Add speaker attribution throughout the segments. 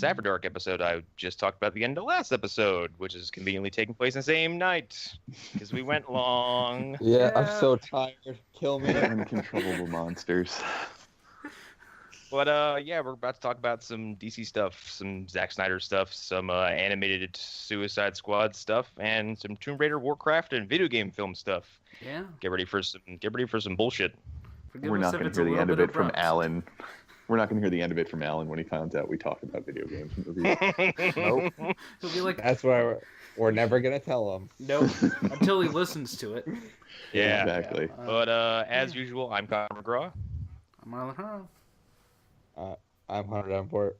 Speaker 1: After Dark episode, I just talked about the end of the last episode, which is conveniently taking place in the same night because we went long.
Speaker 2: Yeah, I'm so tired. Kill me.
Speaker 3: Uncontrollable monsters.
Speaker 1: But yeah, we're about to talk about some DC stuff, some Zack Snyder stuff, some animated Suicide Squad stuff, and some Tomb Raider, Warcraft, and video game film stuff.
Speaker 4: Yeah.
Speaker 1: Get ready for some bullshit.
Speaker 3: We're not going to hear the end of it from Alan. We're not going to hear the end of it from Alan when he finds out we talk about video games and movies.
Speaker 2: Nope.
Speaker 4: He'll be like,
Speaker 2: That's why we're never gonna tell him.
Speaker 4: nope, until he listens to it.
Speaker 1: Yeah,
Speaker 3: exactly.
Speaker 1: But as usual, I'm Connor McGraw.
Speaker 4: I'm Arlen Harrow.
Speaker 2: I'm Hunter Davenport.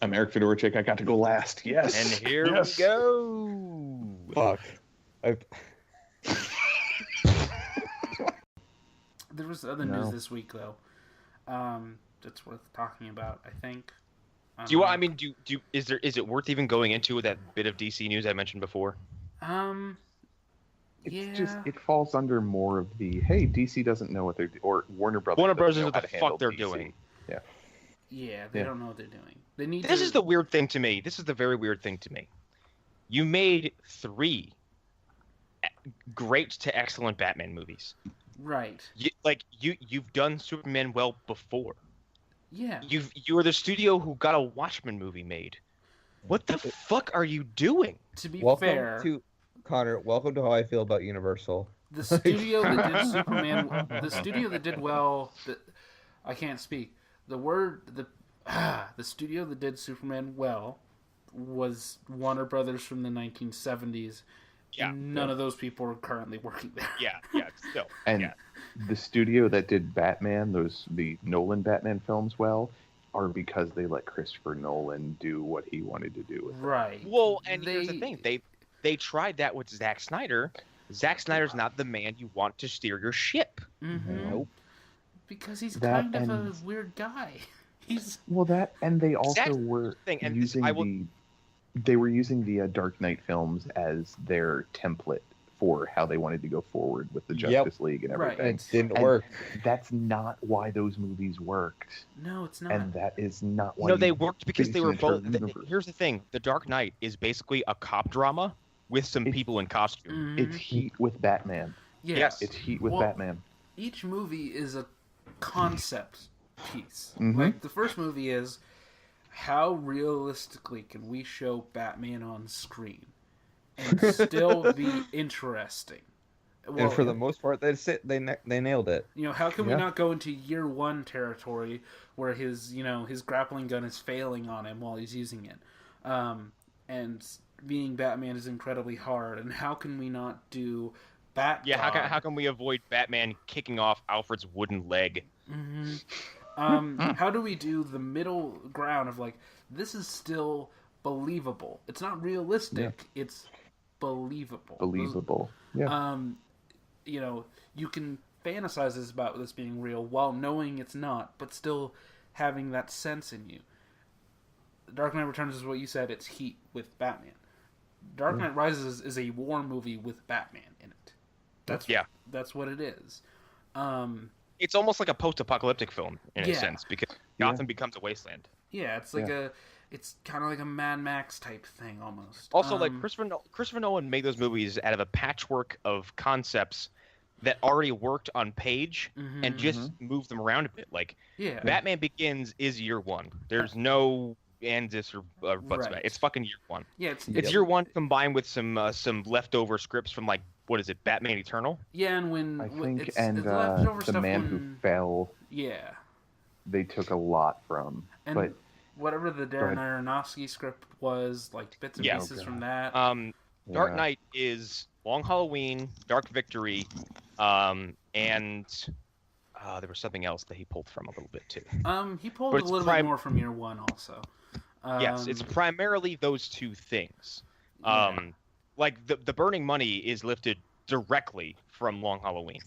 Speaker 3: I'm Erik Fedorczyk. I got to go last. Yes.
Speaker 1: And here we go.
Speaker 2: Fuck.
Speaker 4: There was other news this week though. That's worth talking about, I think.
Speaker 1: Is it worth even going into that bit of DC news I mentioned before?
Speaker 3: It's just, it falls under more of the, hey, DC doesn't know what they're doing, or Warner Brothers
Speaker 1: knows what the fuck they're doing.
Speaker 3: Yeah.
Speaker 4: Yeah, they don't know what they're doing. They need.
Speaker 1: This is the weird thing to me. This is the very weird thing to me. You made 3 great to excellent Batman movies.
Speaker 4: Right.
Speaker 1: You've done Superman well before.
Speaker 4: Yeah.
Speaker 1: You're the studio who got a Watchmen movie made. What the fuck are you doing?
Speaker 4: To be
Speaker 2: fair, Connor, welcome to how I feel about Universal.
Speaker 4: The studio that did Superman, the studio that did well, I can't speak. The studio that did Superman well was Warner Brothers from the 1970s.
Speaker 1: Yeah.
Speaker 4: None of those people are currently working there.
Speaker 1: Yeah, still.
Speaker 3: And the studio that did Batman, the Nolan Batman films well, are because they let Christopher Nolan do what he wanted to do with them.
Speaker 4: Right.
Speaker 1: Well, and here's the thing. They tried that with Zack Snyder. Zack Snyder's not the man you want to steer your ship.
Speaker 4: Mm-hmm.
Speaker 3: Nope.
Speaker 4: Because he's kind of a weird guy.
Speaker 3: They also were using the Dark Knight films as their template for how they wanted to go forward with the Justice League and everything.
Speaker 2: Right. It didn't work.
Speaker 3: That's not why those movies worked.
Speaker 4: No, it's not.
Speaker 3: And that is not why.
Speaker 1: No, they worked because they were both.
Speaker 3: Universe.
Speaker 1: Here's the thing: The Dark Knight is basically a cop drama with some people in costume.
Speaker 4: Mm-hmm.
Speaker 3: It's Heat with Batman.
Speaker 4: Yes.
Speaker 3: It's Heat with Batman.
Speaker 4: Each movie is a concept piece.
Speaker 3: Mm-hmm.
Speaker 4: Like the first movie is, how realistically can we show Batman on screen and still be interesting?
Speaker 2: Well, and for the most part, they nailed it.
Speaker 4: You know, how can we not go into year 1 territory where his grappling gun is failing on him while he's using it, and being Batman is incredibly hard. And how can we not do Bat?
Speaker 1: Yeah, how can we avoid Batman kicking off Alfred's wooden leg?
Speaker 4: Mm-hmm. How do we do the middle ground of like, this is still believable? It's not realistic. Yeah. It's believable.
Speaker 3: Believable. Yeah.
Speaker 4: You can fantasize about this being real while knowing it's not, but still having that sense in you. Dark Knight Returns is what you said. It's Heat with Batman. Dark Knight Rises is a war movie with Batman in it. That's what it is.
Speaker 1: It's almost like a post-apocalyptic film in a sense because Gotham becomes a wasteland.
Speaker 4: Yeah, it's like it's kind of like a Mad Max type thing almost.
Speaker 1: Also, like Christopher Nolan made those movies out of a patchwork of concepts that already worked on page and just moved them around a bit. Like Batman Begins is year 1. There's no ands or buts about it. It's fucking year 1.
Speaker 4: Yeah,
Speaker 1: it's year 1 combined with some leftover scripts from like what is it, Batman Eternal?
Speaker 4: Yeah, and
Speaker 3: The Man Who Fell.
Speaker 4: Yeah,
Speaker 3: they took a lot from.
Speaker 4: And
Speaker 3: but
Speaker 4: whatever the Darren Aronofsky script was, like bits and pieces from that.
Speaker 1: Dark Knight is Long Halloween, Dark Victory, and there was something else that he pulled from a little bit too.
Speaker 4: He pulled a little bit more from year 1 also.
Speaker 1: Yes, it's primarily those 2 things. Like the Burning Money is lifted directly from Long Halloween.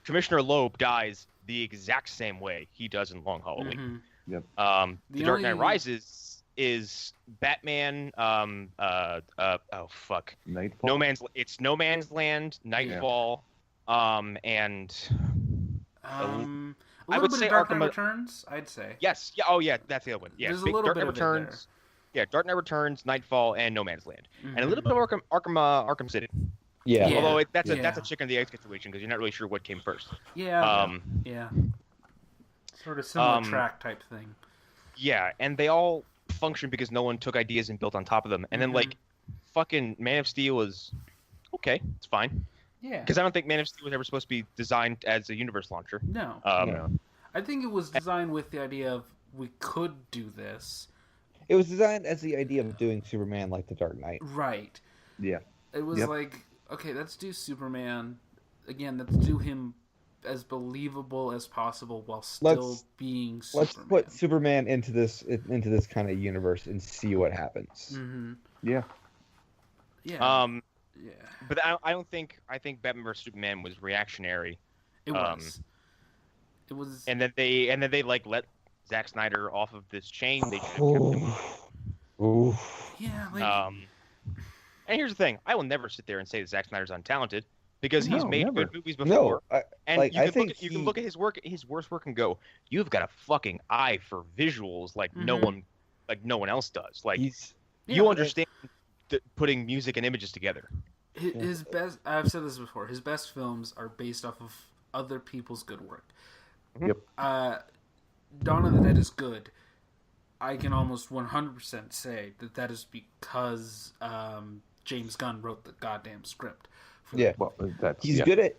Speaker 1: Commissioner Loeb dies the exact same way he does in Long Halloween.
Speaker 3: Mm-hmm.
Speaker 1: The Dark Knight Rises is Batman.
Speaker 3: Nightfall.
Speaker 1: No Man's Land, Nightfall, and
Speaker 4: A little bit of Dark Knight Returns, I'd say.
Speaker 1: Yes. Yeah. Oh, yeah. That's the other one. Yeah.
Speaker 4: There's a little
Speaker 1: Dark
Speaker 4: bit
Speaker 1: Knight
Speaker 4: of
Speaker 1: Returns.
Speaker 4: it there.
Speaker 1: Yeah. Dark Knight Returns, Nightfall, and No Man's Land, and a little bit of Arkham City.
Speaker 2: Yeah.
Speaker 1: Although that's a chicken and the egg situation because you're not really sure what came first.
Speaker 4: Yeah. Yeah. Sort of similar track type thing.
Speaker 1: Yeah, and they all function because no one took ideas and built on top of them. And then like, fucking Man of Steel is okay. It's fine.
Speaker 4: Yeah.
Speaker 1: Because I don't think Man of Steel was ever supposed to be designed as a universe launcher.
Speaker 4: No. I think it was designed with the idea of we could do this.
Speaker 2: It was designed as the idea of doing Superman like the Dark Knight.
Speaker 4: Right.
Speaker 3: Yeah.
Speaker 4: It was like, okay, let's do Superman. Again, let's do him as believable as possible while still being Superman.
Speaker 2: Let's put Superman into this kind of universe and see what happens.
Speaker 4: Mm-hmm.
Speaker 3: Yeah.
Speaker 4: Yeah.
Speaker 1: Yeah. But I think Batman vs Superman was reactionary.
Speaker 4: It was. It was.
Speaker 1: And then they like let Zack Snyder off of this chain. They should have kept him.
Speaker 2: Ooh.
Speaker 4: Yeah. Like...
Speaker 1: And here's the thing: I will never sit there and say that Zack Snyder's untalented because he's made good movies before. You can look at his work, his worst work, and go, "You've got a fucking eye for visuals like no one else does." Like you understand putting music and images together.
Speaker 4: His best. I've said this before. His best films are based off of other people's good work.
Speaker 3: Yep.
Speaker 4: Dawn of the Dead is good. I can almost 100% say that is because James Gunn wrote the goddamn script.
Speaker 3: Well,
Speaker 2: he's good at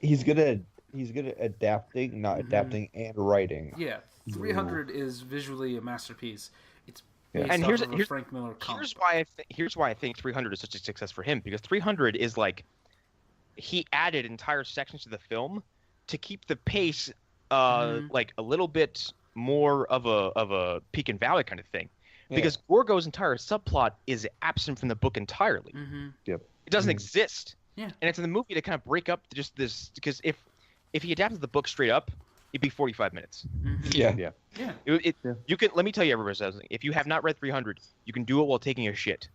Speaker 2: adapting, not adapting, and writing.
Speaker 4: Yeah, 300 is visually a masterpiece. It's
Speaker 1: based
Speaker 4: off of a Frank Miller comic.
Speaker 1: Here's why I think 300 is such a success for him, because 300 is like he added entire sections to the film to keep the pace like a little bit more of a peak and valley kind of thing, because Gorgo's entire subplot is absent from the book entirely.
Speaker 3: Yep.
Speaker 1: It doesn't exist.
Speaker 4: Yeah.
Speaker 1: And it's in the movie to kind of break up just this, because if he adapted the book straight up, it'd be 45 minutes.
Speaker 2: Yeah.
Speaker 1: You can, let me tell you, everybody, something. If you have not read 300, you can do it while taking a shit.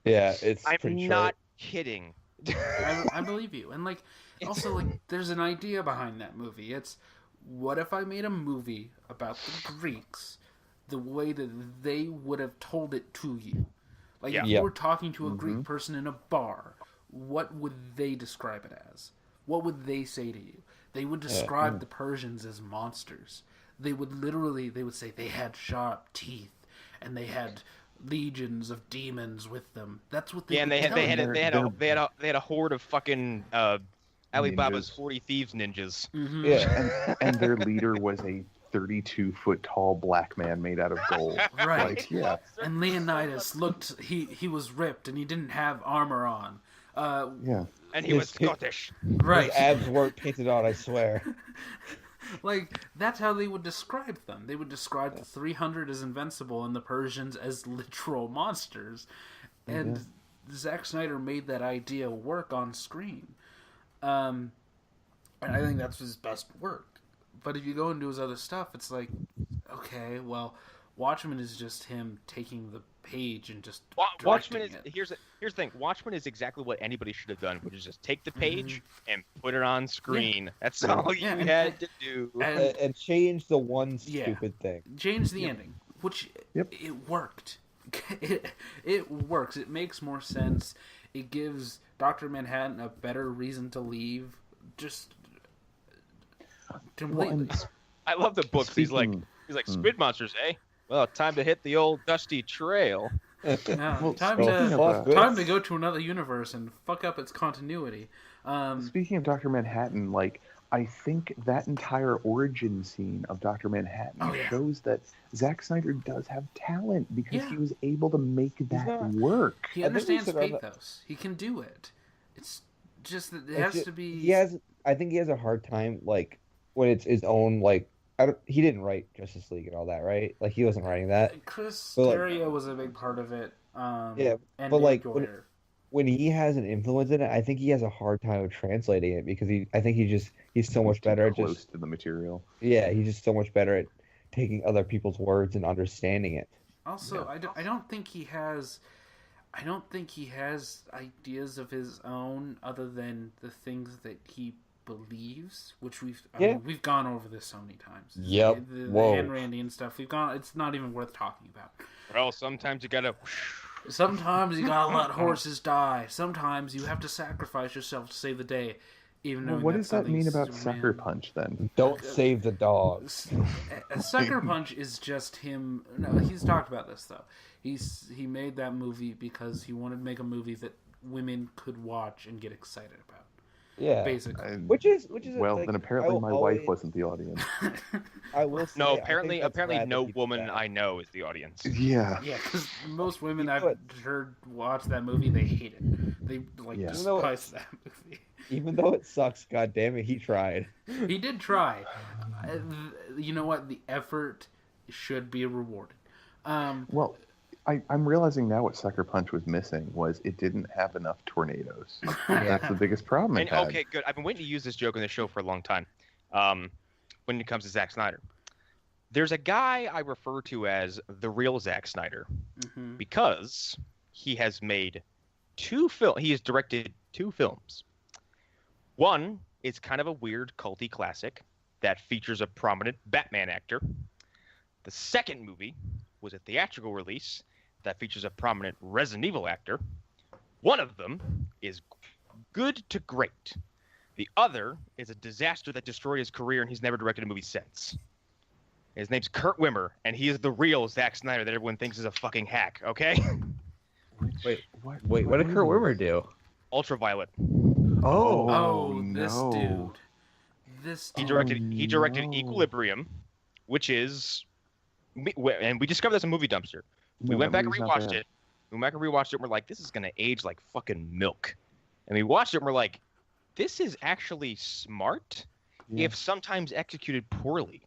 Speaker 2: Yeah,
Speaker 1: I'm not kidding.
Speaker 4: I believe you. And like, also like, there's an idea behind that movie. It's, what if I made a movie about the Greeks the way that they would have told it to you? Like, if you were talking to a Greek person in a bar, what would they describe it as? What would they say to you? They would describe the Persians as monsters. They would say they had sharp teeth and they had legions of demons with them. That's what they would tell you.
Speaker 1: They had a horde of fucking Alibaba's 40 Thieves ninjas.
Speaker 3: Yeah, and their leader was a 32-foot tall black man made out of gold.
Speaker 4: Right. And Leonidas looked, he was ripped and he didn't have armor on.
Speaker 1: And he was Scottish.
Speaker 4: Right.
Speaker 2: His abs weren't painted on, I swear.
Speaker 4: Like, that's how they would describe them. They would describe the 300 as invincible and the Persians as literal monsters. And Zack Snyder made that idea work on screen. And I think that's his best work. But if you go and do his other stuff, it's like, okay, well, Watchmen is just him taking the page and just
Speaker 1: Watchmen is here's the thing. Watchmen is exactly what anybody should have done, which is just take the page and put it on screen. That's all you had to do.
Speaker 2: And change the one stupid thing.
Speaker 4: Change the ending, which it worked. It works. It makes more sense. It gives Dr. Manhattan a better reason to leave. Just completely.
Speaker 1: I love the books. He's like squid monsters, eh? Well, time to hit the old dusty trail.
Speaker 4: Time to go to another universe and fuck up its continuity.
Speaker 3: Speaking of Dr. Manhattan, like, I think that entire origin scene of Dr. Manhattan shows that Zack Snyder does have talent because he was able to make that work.
Speaker 4: He understands pathos. He can do it. It's just that it has to be.
Speaker 2: I think he has a hard time, like, when it's his own, like, he didn't write Justice League and all that, right? Like, he wasn't writing that.
Speaker 4: Chris Terrio was a big part of it.
Speaker 2: And like when he has an influence in it, I think he has a hard time translating it because I think he's so much better at
Speaker 3: close to the material.
Speaker 2: Yeah, he's just so much better at taking other people's words and understanding it.
Speaker 4: Also, I don't think he has ideas of his own other than the things that he believes, which I mean, we've gone over this so many times.
Speaker 2: Yep.
Speaker 4: The Ayn Randian stuff, it's not even worth talking about.
Speaker 1: Well, sometimes you gotta
Speaker 4: let horses die. Sometimes you have to sacrifice yourself to save the day. Even though
Speaker 3: what does that mean about Sucker Punch then?
Speaker 2: Don't save the dogs.
Speaker 4: A Sucker Punch is just him. No, he's talked about this though. He made that movie because he wanted to make a movie that women could watch and get excited about.
Speaker 2: Yeah,
Speaker 4: basically.
Speaker 2: Which is
Speaker 3: well, then apparently my wife wasn't the audience.
Speaker 2: I will say,
Speaker 1: no, apparently no woman I know is the audience.
Speaker 3: Yeah,
Speaker 4: because most women I've heard watch that movie, they hate it. They despise that movie.
Speaker 2: Even though it sucks, god damn it, he tried.
Speaker 4: He did try. You know what? The effort should be rewarded.
Speaker 3: Well, I'm realizing now what Sucker Punch was missing was it didn't have enough tornadoes. That's the biggest problem it had.
Speaker 1: Okay, good. I've been waiting to use this joke on the show for a long time. When it comes to Zack Snyder, there's a guy I refer to as the real Zack Snyder because he has made he has directed 2 films. One is kind of a weird culty classic that features a prominent Batman actor. The second movie was a theatrical release that features a prominent Resident Evil actor. One of them is good to great. The other is a disaster that destroyed his career, and he's never directed a movie since. His name's Kurt Wimmer, and he is the real Zack Snyder that everyone thinks is a fucking hack, okay?
Speaker 2: Wait, what did Kurt Wimmer do?
Speaker 1: Ultraviolet.
Speaker 4: This dude.
Speaker 1: He directed Equilibrium, which is... And we discovered this in Movie Dumpster. We went back and rewatched it. And we're like, this is going to age like fucking milk. And we watched it and we're like, this is actually smart if sometimes executed poorly.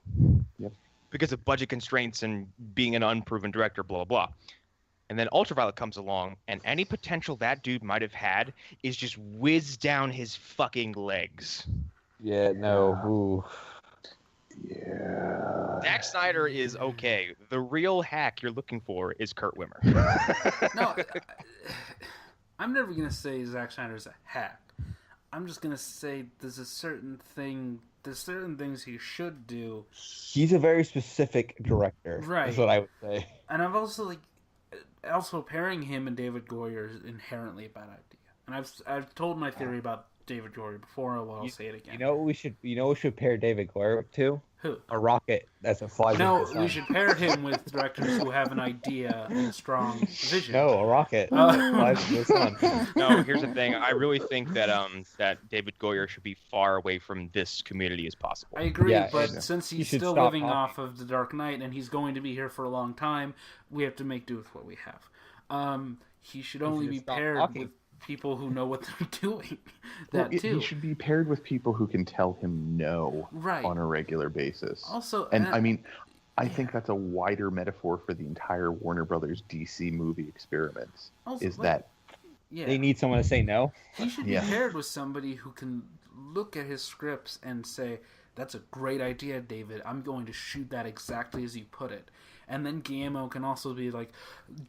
Speaker 3: Yep.
Speaker 1: Because of budget constraints and being an unproven director, blah, blah, blah. And then Ultraviolet comes along, and any potential that dude might have had is just whizzed down his fucking legs.
Speaker 2: Yeah, no. Ooh.
Speaker 3: Yeah.
Speaker 1: Zack Snyder is okay. The real hack you're looking for is Kurt Wimmer.
Speaker 4: No, I'm never going to say Zack Snyder's a hack. I'm just going to say there's certain things he should do.
Speaker 2: He's a very specific director.
Speaker 4: Right.
Speaker 2: That's what I would say.
Speaker 4: And I've also pairing him and David Goyer is inherently a bad idea. And I've told my theory about David Goyer before. I'll say it again.
Speaker 2: You know what we should pair David Goyer up to?
Speaker 4: Who?
Speaker 2: A rocket that's a fly.
Speaker 4: No, we should pair him with directors who have an idea and a strong vision.
Speaker 2: No, a rocket. Flies in the sun.
Speaker 1: No, here's the thing. I really think that that David Goyer should be far away from this community as possible.
Speaker 4: I agree,
Speaker 2: Yeah,
Speaker 4: but since he's still living off of the Dark Knight and he's going to be here for a long time, we have to make do with what we have. He should only be paired with people who know what they're doing.
Speaker 3: He should be paired with people who can tell him no on a regular basis.
Speaker 4: Also,
Speaker 3: I think that's a wider metaphor for the entire Warner Brothers DC movie experiments.
Speaker 2: They need someone to say no.
Speaker 4: He should be paired with somebody who can look at his scripts and say, "That's a great idea, David. I'm going to shoot that exactly as you put it." And then Guillermo can also be like,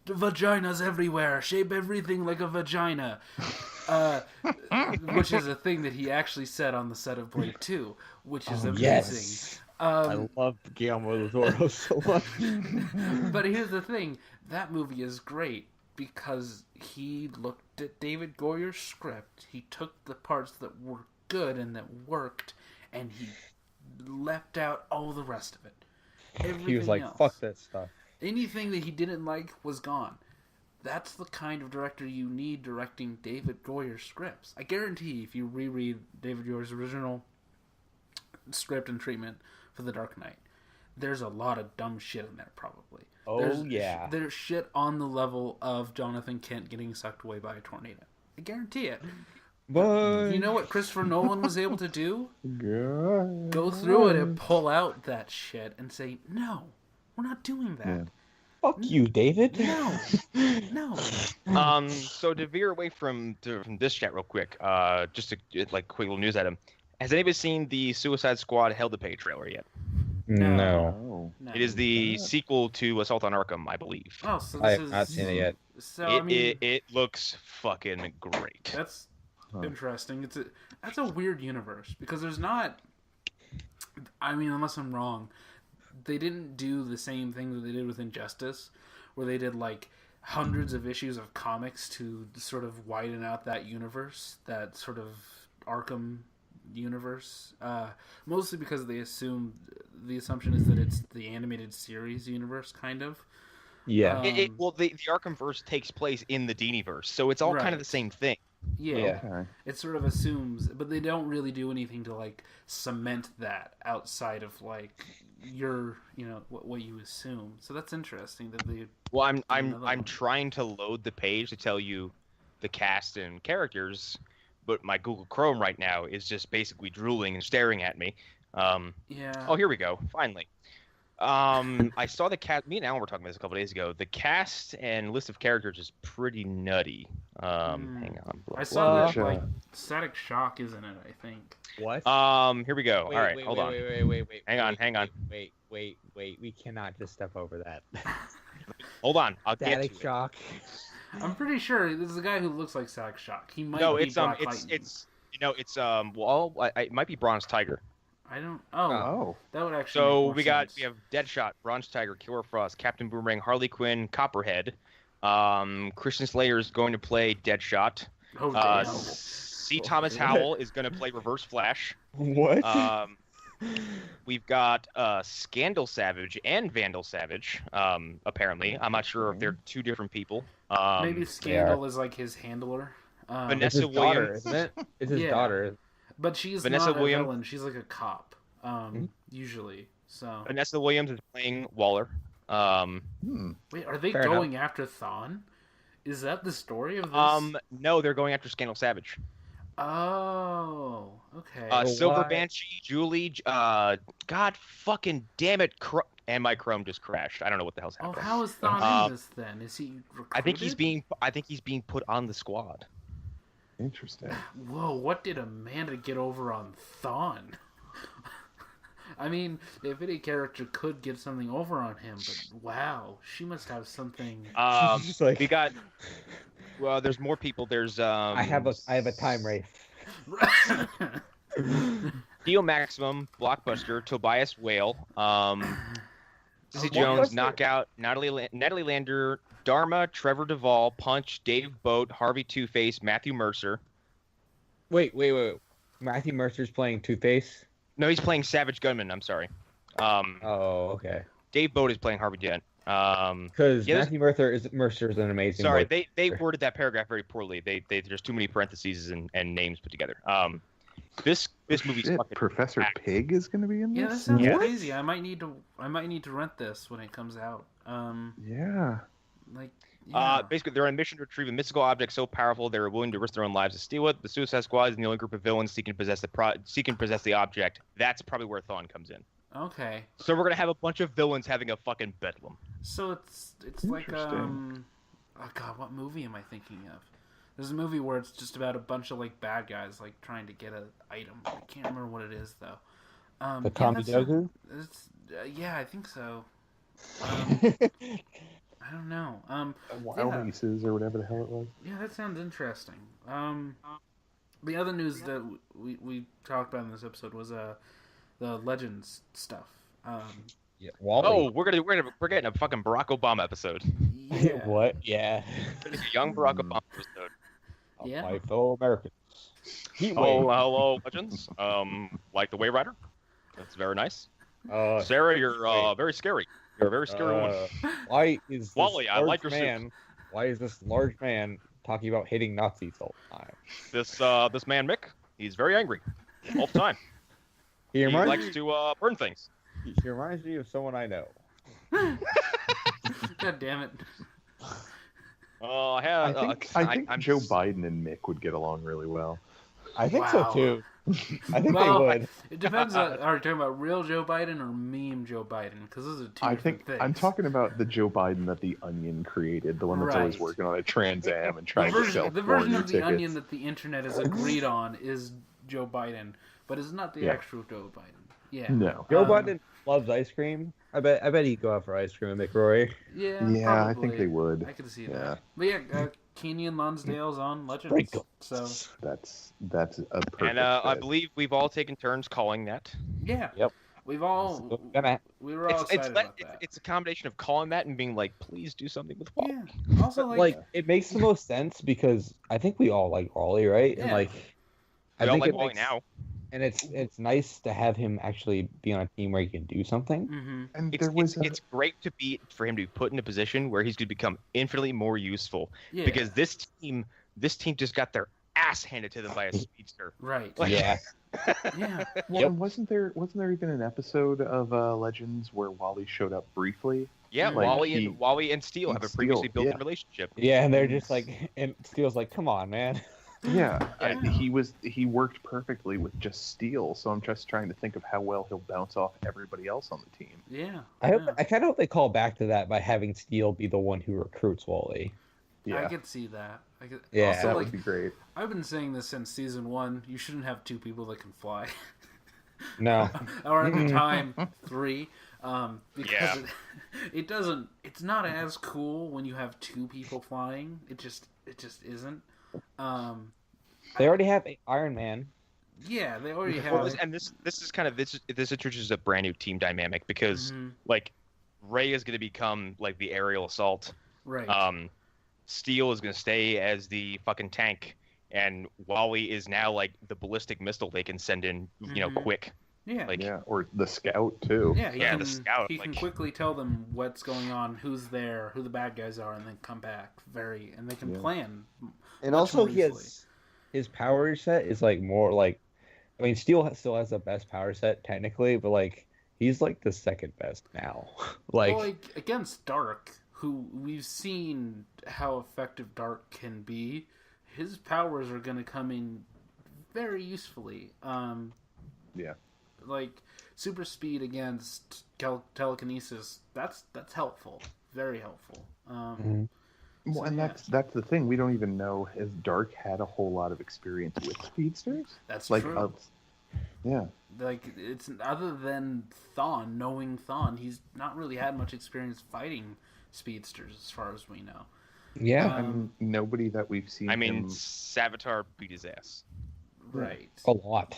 Speaker 4: vaginas everywhere, shape everything like a vagina. Which is a thing that he actually said on the set of Blade 2, which is amazing.
Speaker 2: Yes. I love Guillermo del Toro so much.
Speaker 4: But here's the thing, that movie is great because he looked at David Goyer's script, he took the parts that were good and that worked, and he left out all the rest of it. Everything
Speaker 2: he was like,
Speaker 4: else.
Speaker 2: Fuck that stuff.
Speaker 4: Anything that he didn't like was gone. That's the kind of director you need directing David Goyer's scripts. I guarantee if you reread David Goyer's original script and treatment for The Dark Knight, there's a lot of dumb shit in there, probably. There's shit on the level of Jonathan Kent getting sucked away by a tornado. I guarantee it. But you know what Christopher Nolan was able to do? Go through it and pull out that shit and say, no, we're not doing that.
Speaker 2: Yeah. Fuck you, David.
Speaker 4: No.
Speaker 1: So to veer away from this chat real quick, just a quick little news item. Has anybody seen the Suicide Squad Hell to Pay trailer yet?
Speaker 2: No.
Speaker 1: It is the sequel to Assault on Arkham, I believe.
Speaker 4: Oh, so
Speaker 2: I have not seen it yet.
Speaker 1: So, it looks fucking great.
Speaker 4: interesting. That's a weird universe because there's not. I mean, unless I'm wrong, they didn't do the same thing that they did with Injustice, where they did like hundreds of issues of comics to sort of widen out that universe, that sort of Arkham universe. Mostly because the assumption is that it's the animated series universe, kind of.
Speaker 2: Yeah.
Speaker 1: Well, the Arkhamverse takes place in the Diniverse, so it's all kind of the same thing.
Speaker 4: Yeah. Okay. It sort of assumes, but they don't really do anything to like cement that outside of like your, what you assume. So that's interesting that they.
Speaker 1: Well, I'm trying to load the page to tell you the cast and characters, but my Google Chrome right now is just basically drooling and staring at me.
Speaker 4: Yeah.
Speaker 1: Oh, here we go. Finally. I saw the cast. Me and Alan were talking about this a couple days ago. The cast and list of characters is pretty nutty. Hang on.
Speaker 4: I saw that like Static Shock is in it, I think.
Speaker 2: What?
Speaker 1: Here we go. All right, hold on.
Speaker 5: Wait.
Speaker 1: Hang on.
Speaker 5: Wait. We cannot just step over that.
Speaker 1: Hold on. I'll get
Speaker 5: Static
Speaker 1: to
Speaker 5: Shock.
Speaker 4: I'm pretty sure this is a guy who looks like Static Shock. He might.
Speaker 1: No,
Speaker 4: be
Speaker 1: it's
Speaker 4: Black Lightning.
Speaker 1: it might be Bronze Tiger.
Speaker 4: I don't. Oh. That would actually.
Speaker 1: So
Speaker 4: make more sense.
Speaker 1: we have Deadshot, Bronze Tiger, Killer Frost, Captain Boomerang, Harley Quinn, Copperhead. Christian Slater is going to play Deadshot.
Speaker 4: Oh, damn.
Speaker 1: C. Thomas Howell is going to play Reverse Flash.
Speaker 2: What?
Speaker 1: We've got Scandal Savage and Vandal Savage. Apparently, I'm not sure if they're two different people.
Speaker 4: Maybe Scandal is like his handler.
Speaker 1: Vanessa Williams,
Speaker 2: isn't it? It's his daughter.
Speaker 4: But she's
Speaker 1: Vanessa
Speaker 4: not
Speaker 1: Williams.
Speaker 4: a villain. She's like a cop, usually. So
Speaker 1: Vanessa Williams is playing Waller.
Speaker 4: Wait, are they going after Thawne? Is that the story of this?
Speaker 1: No, they're going after Scandal Savage.
Speaker 4: Oh, okay.
Speaker 1: Silver Banshee, Julie. God fucking damn it! And my Chrome just crashed. I don't know what the hell's happening.
Speaker 4: Oh, how is Thawne in this then? Is he recruited?
Speaker 1: I think he's being put on the squad.
Speaker 3: Interesting.
Speaker 4: Whoa, what did Amanda get over on Thawne? I mean, if any character could get something over on him, but wow, she must have something.
Speaker 1: We got. Well, there's more people. There's
Speaker 2: I have a time race.
Speaker 1: Theo Maximum, Blockbuster, Tobias Whale, Sissy Jones, Knockout, Natalie Lander, Dharma, Trevor Duvall, Punch, Dave Boat, Harvey Two-Face, Matthew Mercer.
Speaker 2: Wait. Matthew Mercer's playing Two-Face?
Speaker 1: No, he's playing Savage Gunman. I'm sorry.
Speaker 2: Oh, okay.
Speaker 1: Dave Boat is playing Harvey Dent.
Speaker 2: Because Matthew Mercer is an amazing.
Speaker 1: Sorry, they worded that paragraph very poorly. There's too many parentheses and names put together. This movie's fucking
Speaker 3: Professor
Speaker 1: packed.
Speaker 3: Pig is going to be in this.
Speaker 4: Yeah, that sounds crazy. I might need to rent this when it comes out.
Speaker 3: Yeah.
Speaker 1: Basically, they're on a mission to retrieve a mystical object so powerful they're willing to risk their own lives to steal it. The Suicide Squad is the only group of villains seeking to possess the object. That's probably where Thawne comes in.
Speaker 4: Okay.
Speaker 1: So we're gonna have a bunch of villains having a fucking bedlam.
Speaker 4: So it's like oh god, what movie am I thinking of? There's a movie where it's just about a bunch of like bad guys like trying to get an item. I can't remember what it is though.
Speaker 2: The Kamidogu?
Speaker 4: Yeah, I think so. I don't know.
Speaker 3: Wild Aces or whatever the hell it was.
Speaker 4: Yeah, that sounds interesting. The other news that we talked about in this episode was the Legends stuff.
Speaker 2: Yeah. Wally.
Speaker 1: Oh, we're getting a fucking Barack Obama episode.
Speaker 4: Yeah.
Speaker 2: What? Yeah.
Speaker 1: It's a young Barack Obama episode.
Speaker 4: Yeah.
Speaker 2: My fellow Americans.
Speaker 1: Hello, Legends. Like the Way Rider. That's very nice. Sarah, you're very scary. You're a very scary woman.
Speaker 2: Why is this
Speaker 1: Wally, I like your
Speaker 2: man? Why is this large man talking about hitting Nazis all the time?
Speaker 1: This man Mick, he's very angry all the time.
Speaker 2: He
Speaker 1: likes to burn things.
Speaker 2: He reminds me of someone I know.
Speaker 4: God damn it.
Speaker 3: I think Joe Biden and Mick would get along really well.
Speaker 2: I think so too. I think they would.
Speaker 4: It depends on, are you talking about real Joe Biden or meme Joe Biden? Because those are two different things.
Speaker 3: I'm talking about the Joe Biden that the Onion created, the one that's always working on a Trans Am and trying to sell
Speaker 4: the version of the
Speaker 3: tickets.
Speaker 4: Onion that the internet has agreed on is Joe Biden, but it's not the actual Joe Biden. Yeah.
Speaker 3: No.
Speaker 2: Joe Biden loves ice cream. I bet he'd go out for ice cream at McRoy.
Speaker 4: Yeah.
Speaker 3: Yeah,
Speaker 4: probably.
Speaker 3: I think they would.
Speaker 4: I could see that. But yeah, Kenyon Lonsdale's on Legends.
Speaker 2: Sprinkles.
Speaker 4: So
Speaker 3: that's a perfect.
Speaker 1: And I believe we've all taken turns calling that.
Speaker 4: Yeah.
Speaker 2: Yep.
Speaker 4: We were all excited about that.
Speaker 1: It's a combination of calling that and being like, please do something with Wally.
Speaker 4: Yeah. Also,
Speaker 2: like it makes the most sense because I think we all like Wally, right?
Speaker 4: Yeah.
Speaker 2: And like,
Speaker 1: I think like Wally now.
Speaker 2: And it's nice to have him actually be on a team where he can do something.
Speaker 4: Mm-hmm.
Speaker 3: And
Speaker 1: it's great for him to be put in a position where he's going to become infinitely more useful. Yeah. Because this team just got their ass handed to them by a speedster.
Speaker 4: Right.
Speaker 1: Like,
Speaker 2: yeah.
Speaker 4: Yeah.
Speaker 3: Well,
Speaker 2: Yep.
Speaker 3: wasn't there even an episode of Legends where Wally showed up briefly?
Speaker 1: Yeah,
Speaker 3: like
Speaker 1: Wally and Steel have a previously built-in relationship.
Speaker 2: Yeah, and they're just like, and Steel's like, come on, man.
Speaker 3: Yeah, he worked perfectly with just Steel, so I'm just trying to think of how well he'll bounce off everybody else on the team.
Speaker 4: Yeah.
Speaker 2: I kind of hope they call back to that by having Steel be the one who recruits Wally.
Speaker 3: Yeah.
Speaker 4: I could see that.
Speaker 2: Yeah,
Speaker 4: also,
Speaker 3: that would be great.
Speaker 4: I've been saying this since season 1. You shouldn't have 2 people that can fly.
Speaker 2: No.
Speaker 4: Or at the time, 3. Because it doesn't. It's not as cool when you have 2 people flying. It just isn't.
Speaker 2: They already have Iron Man.
Speaker 4: Yeah, they already have.
Speaker 1: Well, and this introduces a brand new team dynamic because like Ray is going to become like the aerial assault.
Speaker 4: Right.
Speaker 1: Steel is going to stay as the fucking tank, and Wally is now like the ballistic missile they can send in, quick.
Speaker 4: Yeah.
Speaker 1: Like,
Speaker 3: or the scout too.
Speaker 4: Yeah,
Speaker 1: the scout.
Speaker 4: He can quickly tell them what's going on, who's there, who the bad guys are, and then come back. And they can plan.
Speaker 2: And also, his power set is like more like, I mean, Steel still has the best power set technically, but like he's like the second best now.
Speaker 4: like against Dark, who we've seen how effective Dark can be, his powers are going to come in very usefully.
Speaker 3: Yeah.
Speaker 4: Like super speed against telekinesis, that's helpful, very helpful.
Speaker 3: Well, and that's the thing. We don't even know if Dark had a whole lot of experience with speedsters.
Speaker 4: That's
Speaker 3: like,
Speaker 4: true.
Speaker 3: Yeah.
Speaker 4: Like it's other than Thawne, knowing Thawne, he's not really had much experience fighting speedsters as far as we know.
Speaker 2: Yeah.
Speaker 3: And nobody that we've seen.
Speaker 1: I mean, Savitar beat his ass.
Speaker 4: Right.
Speaker 2: A lot.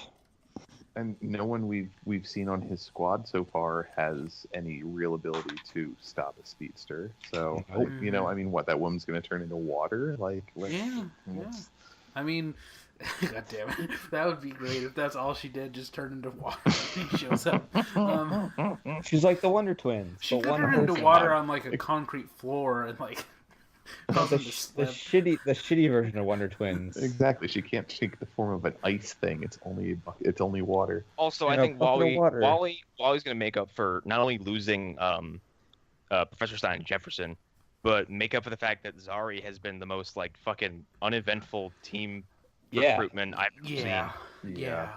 Speaker 3: And no one we've seen on his squad so far has any real ability to stop a speedster. So, I mean, what, that woman's going to turn into water?
Speaker 4: Yeah. I mean, God damn it. That would be great if that's all she did, just turn into water when he shows up.
Speaker 2: She's like the Wonder Twins.
Speaker 4: She could turn into water on like a concrete floor and like cause them to slip.
Speaker 2: The shitty version of Wonder Twins.
Speaker 3: Exactly. She can't take the form of an ice thing. It's only water.
Speaker 1: Also, I think Wally's going to make up for not only losing Professor Stein and Jefferson, but make up for the fact that Zari has been the most like fucking uneventful team recruitment I've ever seen.
Speaker 4: Yeah.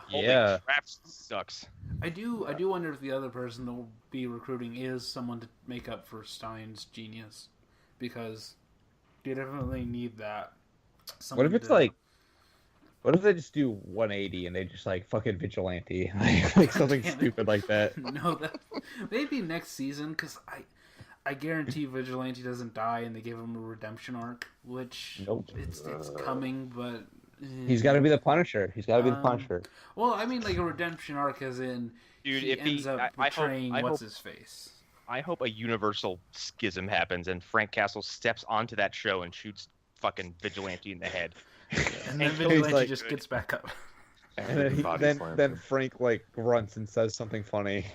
Speaker 1: Holy crap, sucks.
Speaker 4: I do wonder if the other person that will be recruiting is someone to make up for Stein's genius, because you definitely need that.
Speaker 2: What if it's like, what if they just do 180 and they just like fucking vigilante, like something stupid like that?
Speaker 4: No, that maybe next season, because I guarantee vigilante doesn't die and they give him a redemption arc, which it's coming, but
Speaker 2: he's got to be the Punisher. He's got to be the Punisher.
Speaker 4: Well, I mean, like a redemption arc, as in he ends up betraying what's-his-face.
Speaker 1: I hope a universal schism happens and Frank Castle steps onto that show and shoots fucking Vigilante in the head.
Speaker 4: And then Vigilante just gets back up.
Speaker 2: And then Frank like grunts and says something funny.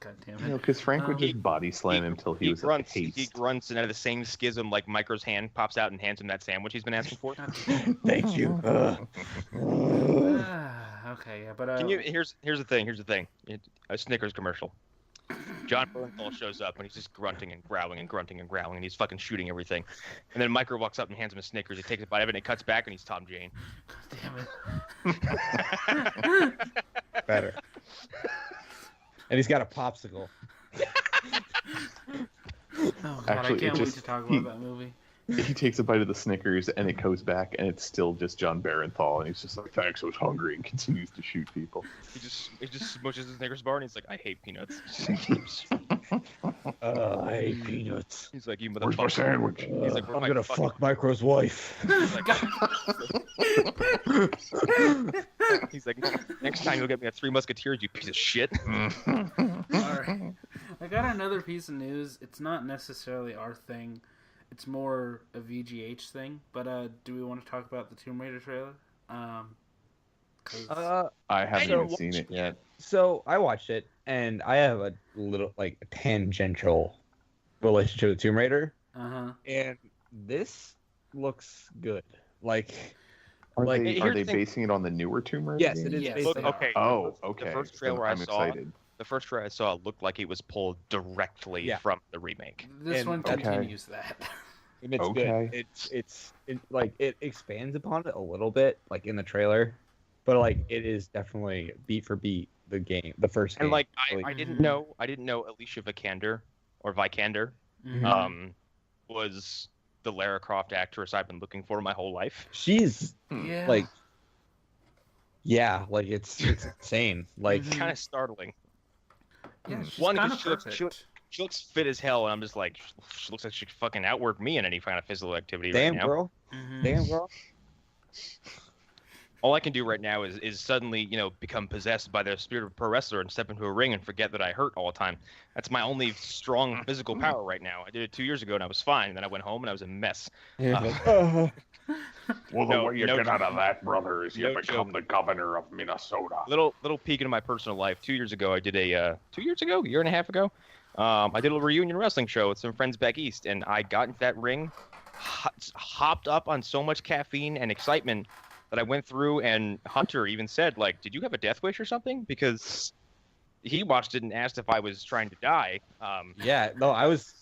Speaker 4: God damn it.
Speaker 3: Because Frank would just body slam him till he was
Speaker 1: grunts.
Speaker 3: Haste.
Speaker 1: He grunts, and out of the same schism, like Micro's hand pops out and hands him that sandwich he's been asking for.
Speaker 2: Thank you.
Speaker 4: Okay, yeah, but
Speaker 1: here's the thing. A Snickers commercial. John Bernthal shows up and he's just grunting and growling and grunting and growling and he's fucking shooting everything. And then Micro walks up and hands him a Snickers. He takes a bite of it and it cuts back and he's Tom Jane.
Speaker 4: God damn it.
Speaker 2: Better. And he's got a popsicle.
Speaker 4: Oh god, I can't wait to talk about that movie.
Speaker 3: He takes a bite of the Snickers, and it goes back, and it's still just John Barenthal, and he's just like, "Thanks, I was hungry," and continues to shoot people.
Speaker 1: He just smushes the Snickers bar, and he's like, "I hate peanuts."
Speaker 2: I hate peanuts.
Speaker 1: He's like, "You motherfucker."
Speaker 3: Where's my sandwich?
Speaker 1: He's like,
Speaker 2: I'm gonna fuck Micro's wife.
Speaker 1: He's like, "Next time you'll get me a Three Musketeers, you piece of shit."
Speaker 4: Alright. I got another piece of news. It's not necessarily our thing. It's more a VGH thing. But do we want to talk about the Tomb Raider trailer?
Speaker 3: I haven't even seen it yet.
Speaker 2: So I watched it, and I have a little like a tangential relationship with Tomb Raider. And this looks good. Like,
Speaker 3: are they basing it on the newer Tomb Raider?
Speaker 2: Yes, it is.
Speaker 4: Yes.
Speaker 2: Based on
Speaker 1: Okay.
Speaker 3: Oh, okay.
Speaker 1: The first trailer I'm
Speaker 3: excited.
Speaker 1: The first trailer I saw looked like it was pulled directly from the remake.
Speaker 4: This
Speaker 2: And-
Speaker 4: one continues that.
Speaker 2: And it's
Speaker 3: Okay.
Speaker 2: good. It expands upon it a little bit, like in the trailer, but like it is definitely beat for beat the first game.
Speaker 1: And like I didn't know Alicia Vikander was the Lara Croft actress I've been looking for my whole life.
Speaker 2: She's
Speaker 4: Yeah.
Speaker 2: like, like it's insane. Like,
Speaker 1: Kind of startling.
Speaker 4: Yeah, she's
Speaker 1: One,
Speaker 4: kind of
Speaker 1: 'cause
Speaker 4: perfect.
Speaker 1: She looks fit as hell, and I'm just like, she looks like she could fucking outwork me in any kind of physical activity
Speaker 2: damn
Speaker 1: right now.
Speaker 2: girl, damn girl.
Speaker 1: All I can do right now is suddenly, become possessed by the spirit of a pro wrestler and step into a ring and forget that I hurt all the time. That's my only strong physical power right now. I did it 2 years ago and I was fine. And then I went home and I was a mess.
Speaker 3: Well, the way you get out of that, brother, is you
Speaker 1: No
Speaker 3: become
Speaker 1: joke.
Speaker 3: the governor of Minnesota.
Speaker 1: Little peek into my personal life. 2 years ago, I did a year and a half ago, I did a reunion wrestling show with some friends back east, and I got into that ring, hopped up on so much caffeine and excitement that I went through, and Hunter even said, like, "Did you have a death wish or something?" Because he watched it and asked if I was trying to die.
Speaker 2: Yeah, no, I was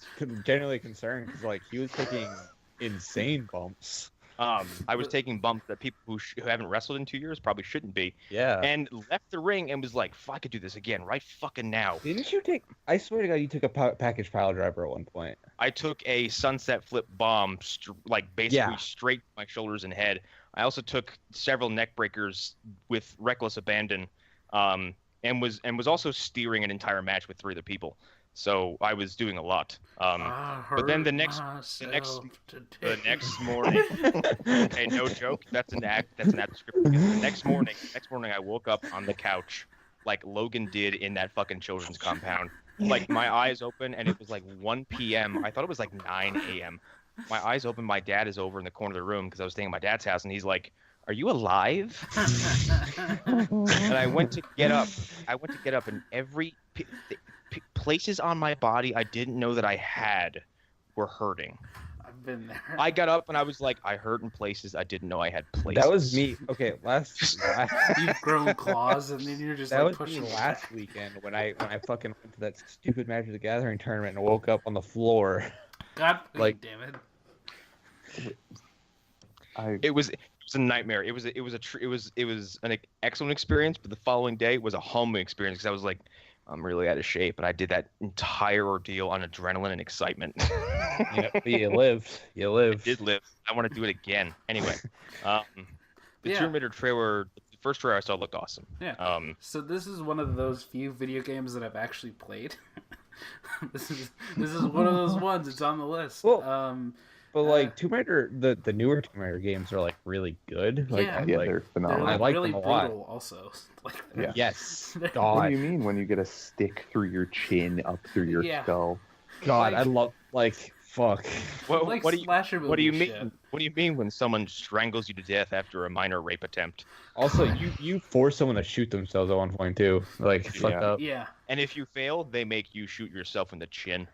Speaker 2: genuinely concerned because like he was taking insane bumps.
Speaker 1: I was taking bumps that people who haven't wrestled in 2 years probably shouldn't be.
Speaker 2: Yeah.
Speaker 1: And left the ring and was like, "Fuck, I could do this again right fucking now."
Speaker 2: Didn't you take? I swear to God, you took a package pile driver at one point.
Speaker 1: I took a sunset flip bomb, basically straight to my shoulders and head. I also took several neck breakers with reckless abandon, and was also steering an entire match with 3 other people. So I was doing a lot. But then the next morning, okay, no joke. That's an act description. The next morning, I woke up on the couch, like Logan did in that fucking children's compound. Like my eyes open, and it was like 1 p.m. I thought it was like 9 a.m. My eyes open. My dad is over in the corner of the room because I was staying at my dad's house, and he's like, "Are you alive?" And I went to get up. And every places on my body I didn't know that I had were hurting.
Speaker 4: I've been there.
Speaker 1: I got up and I was like, I hurt in places I didn't know I had places.
Speaker 2: That was me. Okay, last
Speaker 4: You've grown claws, and then you're just
Speaker 2: that
Speaker 4: like
Speaker 2: was me
Speaker 4: pushing.
Speaker 2: last weekend when I fucking went to that stupid Magic the Gathering tournament and woke up on the floor.
Speaker 4: God,
Speaker 2: like,
Speaker 4: damn it!
Speaker 1: It was a nightmare. It was an excellent experience, but the following day was a humbling experience because I was like, I'm really out of shape, and I did that entire ordeal on adrenaline and excitement.
Speaker 2: Yeah, but you lived. You lived.
Speaker 1: I did live. I want to do it again. Anyway, the Tomb Raider trailer, the first trailer I saw looked awesome.
Speaker 4: Yeah. So this is one of those few video games that I've actually played. This is one of those ones. It's on the list.
Speaker 2: Well, but like Tomb Raider, the newer Tomb Raider games are like really good. Like,
Speaker 4: Yeah.
Speaker 3: They're phenomenal.
Speaker 4: They're
Speaker 2: I like
Speaker 4: really
Speaker 2: them a lot.
Speaker 4: brutal also. Like,
Speaker 3: Yeah.
Speaker 2: Yes.
Speaker 3: What
Speaker 2: God.
Speaker 3: do you mean when you get a stick through your chin up through your skull?
Speaker 2: God,
Speaker 4: Like-
Speaker 2: I love fuck.
Speaker 1: What do
Speaker 4: slasher
Speaker 1: you
Speaker 4: movie
Speaker 1: mean?
Speaker 4: shit.
Speaker 1: What do you mean when someone strangles you to death after a minor rape attempt?
Speaker 2: Also, you force someone to shoot themselves at one point too. Like fucked up.
Speaker 4: Yeah.
Speaker 1: And if you fail, they make you shoot yourself in the chin.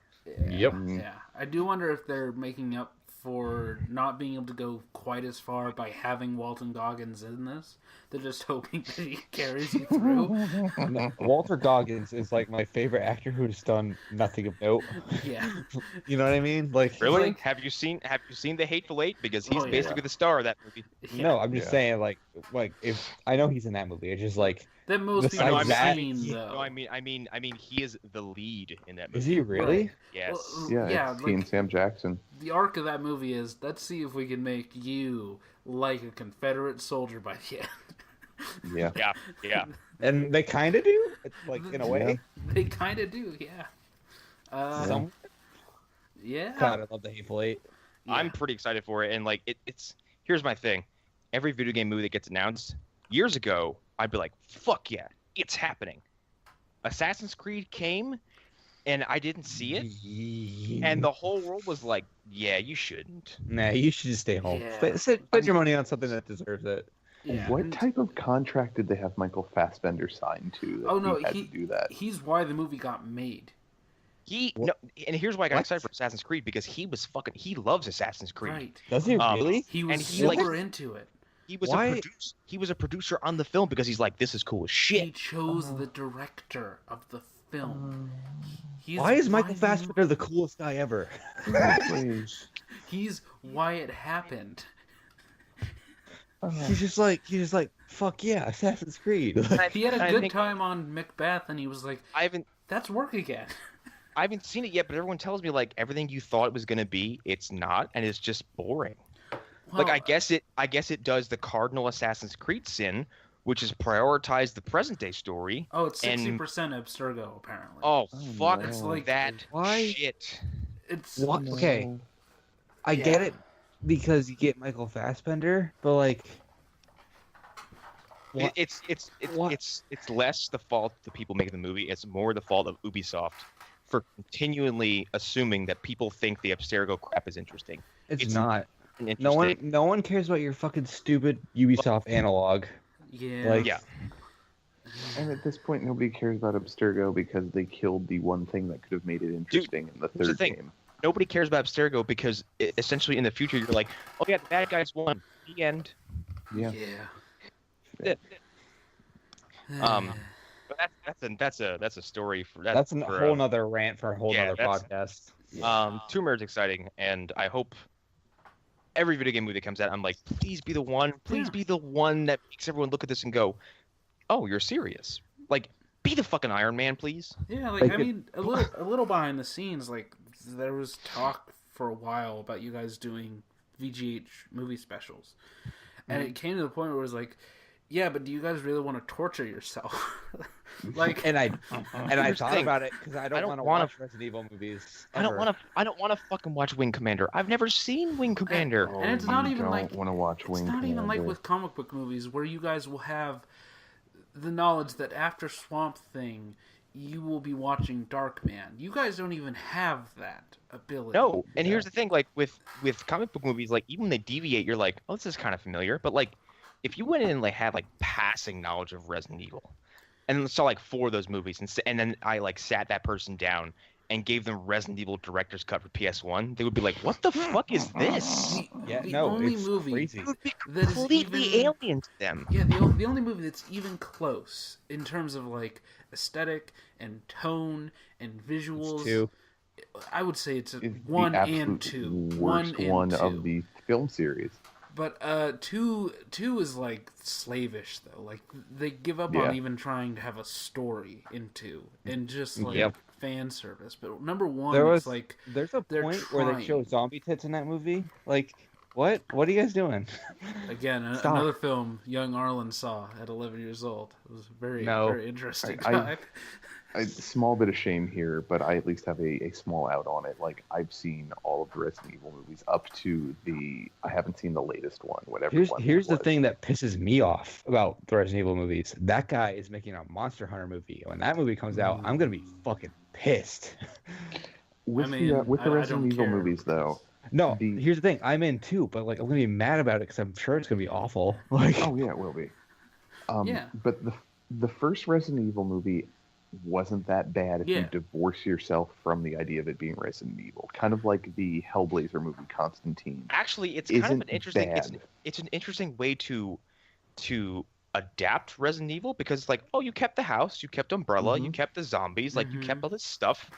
Speaker 2: Yep.
Speaker 4: Yeah. I do wonder if they're making up for not being able to go quite as far by having Walton Goggins in this. They're just hoping that he carries you through.
Speaker 2: No, Walter Goggins is like my favorite actor who's done nothing of note.
Speaker 4: Yeah.
Speaker 2: You know what I mean? Like
Speaker 1: Really?
Speaker 4: Like-
Speaker 1: Have you seen The Hateful Eight? Because he's
Speaker 4: yeah.
Speaker 1: basically the star of that movie.
Speaker 2: No, I'm just saying like if I know he's in that movie. It's just like
Speaker 4: that most people have seen, though.
Speaker 1: No, I mean, he is the lead in that movie.
Speaker 2: Is he really?
Speaker 1: Right. Yes.
Speaker 3: Well, yeah, it's he and Sam Jackson.
Speaker 4: The arc of that movie is, let's see if we can make you like a Confederate soldier by the end.
Speaker 3: Yeah.
Speaker 1: Yeah.
Speaker 2: And they kind of do, like, in a way.
Speaker 4: They kind of do, yeah. Yeah.
Speaker 2: God, I love the Hateful Eight.
Speaker 1: Yeah. I'm pretty excited for it, and like it's. Here's my thing: every video game movie that gets announced years ago, I'd be like, "Fuck yeah, it's happening." Assassin's Creed came, and I didn't see it, and the whole world was like, "Yeah, you shouldn't."
Speaker 2: Nah, you should just stay home. Yeah. Put your money on something that deserves it.
Speaker 3: Yeah. What type of contract did they have Michael Fassbender sign to? That he had to do that.
Speaker 4: He's why the movie got made.
Speaker 1: And here's why I got excited for Assassin's Creed, because he loves Assassin's Creed.
Speaker 4: Right.
Speaker 2: Does he really?
Speaker 4: He was super into it.
Speaker 1: He was a producer on the film because he's like, this is cool as shit.
Speaker 4: He chose the director of the film.
Speaker 2: Why is Michael Fassbender the coolest guy ever?
Speaker 4: He's why it happened.
Speaker 2: He's just like, fuck yeah, Assassin's Creed.
Speaker 4: He had a good time on Macbeth, and he was like, that's work again.
Speaker 1: I haven't seen it yet, but everyone tells me like everything you thought it was gonna be, it's not, and it's just boring. Well, like I guess it does the cardinal Assassin's Creed sin, which is prioritize the present day story.
Speaker 4: Oh, it's 60% Abstergo apparently.
Speaker 1: Oh fuck!
Speaker 4: It's like
Speaker 1: that shit.
Speaker 4: It's
Speaker 2: okay. I get it because you get Michael Fassbender, but like.
Speaker 1: It's less the fault of the people making the movie. It's more the fault of Ubisoft for continually assuming that people think the Abstergo crap is interesting.
Speaker 2: It's not. No one cares about your fucking stupid Ubisoft analog.
Speaker 4: Yeah.
Speaker 3: And at this point, nobody cares about Abstergo because they killed the one thing that could have made it interesting in the third game.
Speaker 1: Nobody cares about Abstergo because essentially in the future you're like, oh yeah, the bad guys won. The end.
Speaker 3: Yeah.
Speaker 1: But that's a story for that.
Speaker 2: That's a whole nother rant for a whole nother podcast.
Speaker 1: Tomb Raider is exciting, and I hope every video game movie that comes out, I'm like, please be the one. Please be the one that makes everyone look at this and go, oh, you're serious. Like, be the fucking Iron Man, please.
Speaker 4: Yeah, like I mean, a little behind the scenes, like there was talk for a while about you guys doing VGH movie specials, and it came to the point where it was like, yeah, but do you guys really want to torture yourself? Like,
Speaker 2: and I thought about it because I don't want to watch Resident Evil movies.
Speaker 1: I don't want to fucking watch Wing Commander. I've never seen Wing Commander.
Speaker 4: And it's not even like
Speaker 3: want to watch Wing Commander.
Speaker 4: It's not even like with comic book movies where you guys will have the knowledge that after Swamp Thing, you will be watching Darkman. You guys don't even have that ability.
Speaker 1: No, and here's the thing: like with comic book movies, like even when they deviate, you're like, oh, this is kind of familiar, but like. If you went in and like had like passing knowledge of Resident Evil, and saw like 4 of those movies, and then I like sat that person down and gave them Resident Evil director's cut for PS1, they would be like, "What the fuck is this?"
Speaker 4: The only movie
Speaker 2: crazy.
Speaker 1: It would be completely alien to them.
Speaker 4: Yeah, the only movie that's even close in terms of like aesthetic and tone and visuals.
Speaker 2: It's 2.
Speaker 4: I would say it's 1 and 2.
Speaker 3: Worst one of the film series.
Speaker 4: But 2 is like slavish though. Like they give up on even trying to have a story in 2 and just like fan service. But number 1, it's like
Speaker 2: there's a point where they show zombie tits in that movie. Like what? What are you guys doing?
Speaker 4: Again, another film young Arlen saw at 11 years old. It was very interesting.
Speaker 3: Small bit of shame here, but I at least have a small out on it. Like I've seen all of the Resident Evil movies up to I haven't seen the latest one. Here's
Speaker 2: the thing that pisses me off about the Resident Evil movies. That guy is making a Monster Hunter movie. When that movie comes out, I'm gonna be fucking pissed.
Speaker 3: With the Resident Evil movies, though.
Speaker 2: No, here's the thing. I'm in too, but like I'm gonna be mad about it because I'm sure it's gonna be awful. Like,
Speaker 3: oh yeah, it will be. But the first Resident Evil movie wasn't that bad if you divorce yourself from the idea of it being Resident Evil. Kind of like the Hellblazer movie Constantine.
Speaker 1: Actually, it's kind of an interesting. It's an interesting way to adapt Resident Evil because it's like, oh, you kept the house, you kept Umbrella, you kept the zombies, like you kept all this stuff.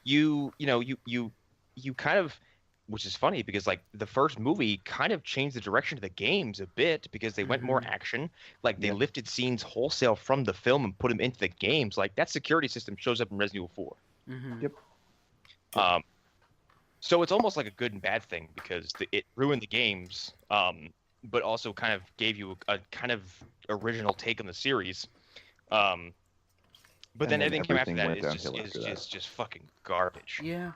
Speaker 1: You kind of which is funny because like the first movie kind of changed the direction of the games a bit because they went more action. Like they lifted scenes wholesale from the film and put them into the games. Like that security system shows up in Resident Evil 4.
Speaker 3: Yep.
Speaker 1: So it's almost like a good and bad thing because it ruined the games, but also kind of gave you a kind of original take on the series. But then everything came after that is just fucking garbage.
Speaker 4: Yeah.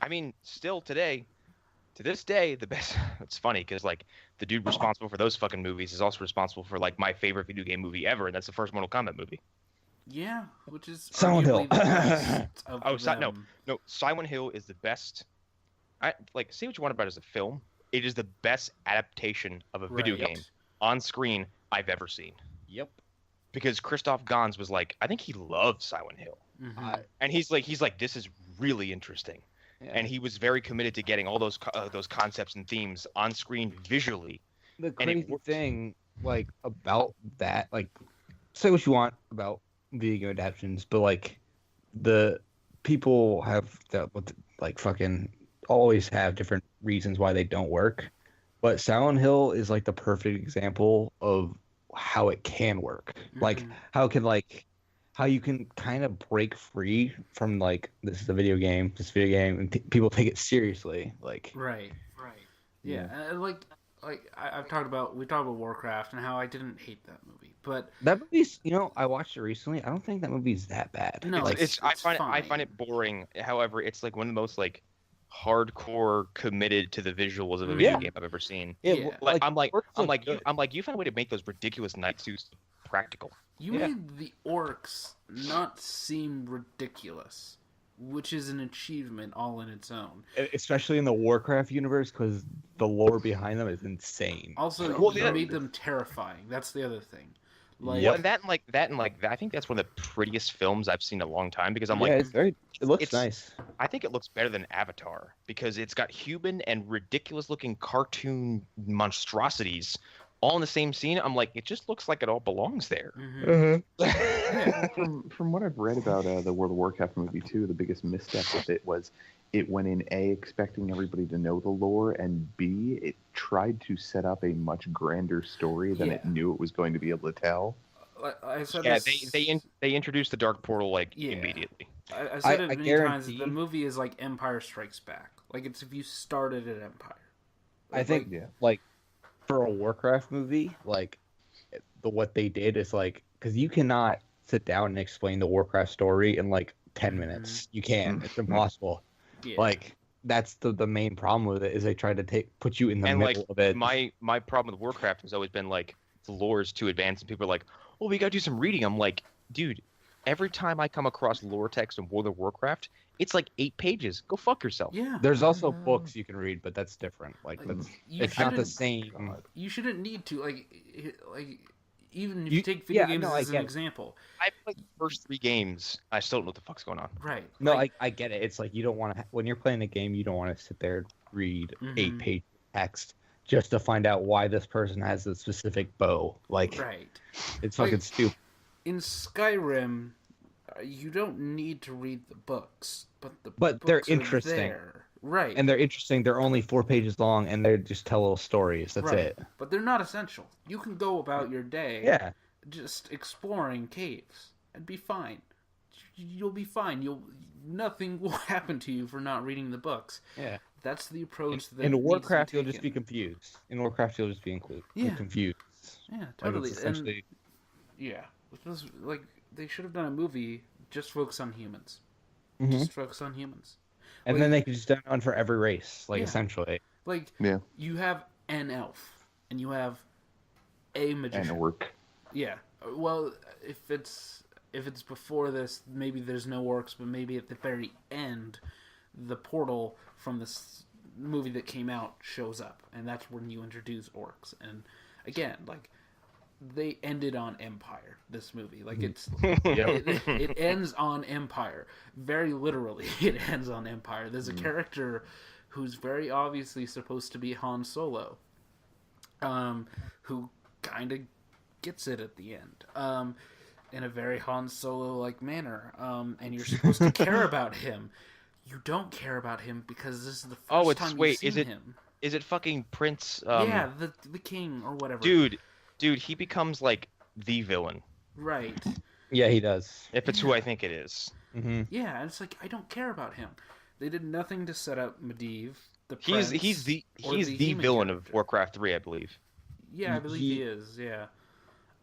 Speaker 1: I mean, still to this day, the best. It's funny because like the dude responsible for those fucking movies is also responsible for like my favorite video game movie ever, and that's the first Mortal Kombat movie.
Speaker 4: Yeah, which is
Speaker 2: Silent Hill.
Speaker 1: No, Silent Hill is the best. I like say what you want about it as a film. It is the best adaptation of a video game on screen I've ever seen.
Speaker 2: Yep.
Speaker 1: Because Christoph Gans was like, I think he loved Silent Hill, and he's like, this is really interesting, and he was very committed to getting all those concepts and themes on screen visually.
Speaker 2: The crazy thing, like about that, like, say what you want about video game adaptations, but like, the people have that, like, fucking always have different reasons why they don't work, but Silent Hill is like the perfect example of how it can work. Like how you can kind of break free from like this is a video game, and people take it seriously. Like
Speaker 4: right. Yeah. And like we talked about Warcraft and how I didn't hate that movie, but
Speaker 2: that movie's, I watched it recently. I don't think that movie's that bad.
Speaker 4: No,
Speaker 2: like,
Speaker 1: I find it boring. However, it's like one of the most like hardcore committed to the visuals of a video game I've ever seen.
Speaker 2: Yeah.
Speaker 1: I'm like you found a way to make those ridiculous night suits practical.
Speaker 4: You made the orcs not seem ridiculous, which is an achievement all in its own.
Speaker 2: Especially in the Warcraft universe, because the lore behind them is insane.
Speaker 4: Also, you made them terrifying. That's the other thing. Like
Speaker 1: that I think that's one of the prettiest films I've seen in a long time because
Speaker 2: it looks nice.
Speaker 1: I think it looks better than Avatar because it's got human and ridiculous looking cartoon monstrosities all in the same scene. I'm like, it just looks like it all belongs there.
Speaker 3: From what I've read about the World of Warcraft movie too, the biggest misstep with it was it went in A, expecting everybody to know the lore, and B, it tried to set up a much grander story than it knew it was going to be able to tell.
Speaker 1: They introduced the Dark Portal immediately.
Speaker 4: I said it many times. The movie is like Empire Strikes Back. Like it's if you started at Empire.
Speaker 2: I think like for a Warcraft movie, like what they did is like, because you cannot sit down and explain the Warcraft story in like 10 minutes. You can't. It's impossible.
Speaker 4: Yeah.
Speaker 2: Like that's the main problem with it is they try to put you in the middle of it.
Speaker 1: My problem with Warcraft has always been like the lore is too advanced and people are like, oh, we gotta do some reading. I'm like, dude, every time I come across lore text in World of Warcraft, it's like 8 pages. Go fuck yourself.
Speaker 4: Yeah.
Speaker 2: There's also books you can read, but that's different. It's not the same.
Speaker 4: You shouldn't need to like even if you take video games as an example.
Speaker 1: I played the first 3 games. I still don't know what the fuck's going on.
Speaker 4: Right.
Speaker 2: No, I get it. It's like you don't want to when you're playing a game, you don't want to sit there and read 8-page text just to find out why this person has a specific bow. Like, it's fucking stupid.
Speaker 4: In Skyrim, you don't need to read the books, but
Speaker 2: books they're interesting.
Speaker 4: There. Right.
Speaker 2: And they're interesting. They're only 4 pages long, and they just tell little stories. That's it.
Speaker 4: But they're not essential. You can go about your day just exploring caves and be fine. You'll be fine. Nothing will happen to you for not reading the books.
Speaker 2: Yeah.
Speaker 4: That's the approach that
Speaker 2: in Warcraft, you'll just be confused. In Warcraft, you'll just be confused.
Speaker 4: Yeah, totally.
Speaker 2: Like, essentially...
Speaker 4: Like, they should have done a movie just focus on humans. Just focus on humans.
Speaker 2: And then they could just done one for every race, essentially.
Speaker 4: Like, you have an elf, and you have a magician.
Speaker 3: And orc.
Speaker 4: Yeah. Well, if it's before this, maybe there's no orcs, but maybe at the very end, the portal from this movie that came out shows up, and that's when you introduce orcs. And again, like, they ended on Empire, this movie. Like, it ends on Empire. Very literally, it ends on Empire. There's a character who's very obviously supposed to be Han Solo, who kind of gets it at the end, in a very Han Solo-like manner. And you're supposed to care about him. you don't care about him because this is the first time you've seen him.
Speaker 1: Is it fucking Prince?
Speaker 4: Yeah, the king or whatever.
Speaker 1: Dude, he becomes like the villain.
Speaker 4: Right.
Speaker 2: Yeah, he does.
Speaker 1: If it's who I think it is.
Speaker 2: Mm-hmm.
Speaker 4: Yeah, and it's like I don't care about him. They did nothing to set up Medivh.
Speaker 1: He's the villain
Speaker 4: character.
Speaker 1: of Warcraft 3, I believe.
Speaker 4: Yeah, I believe he is. Yeah.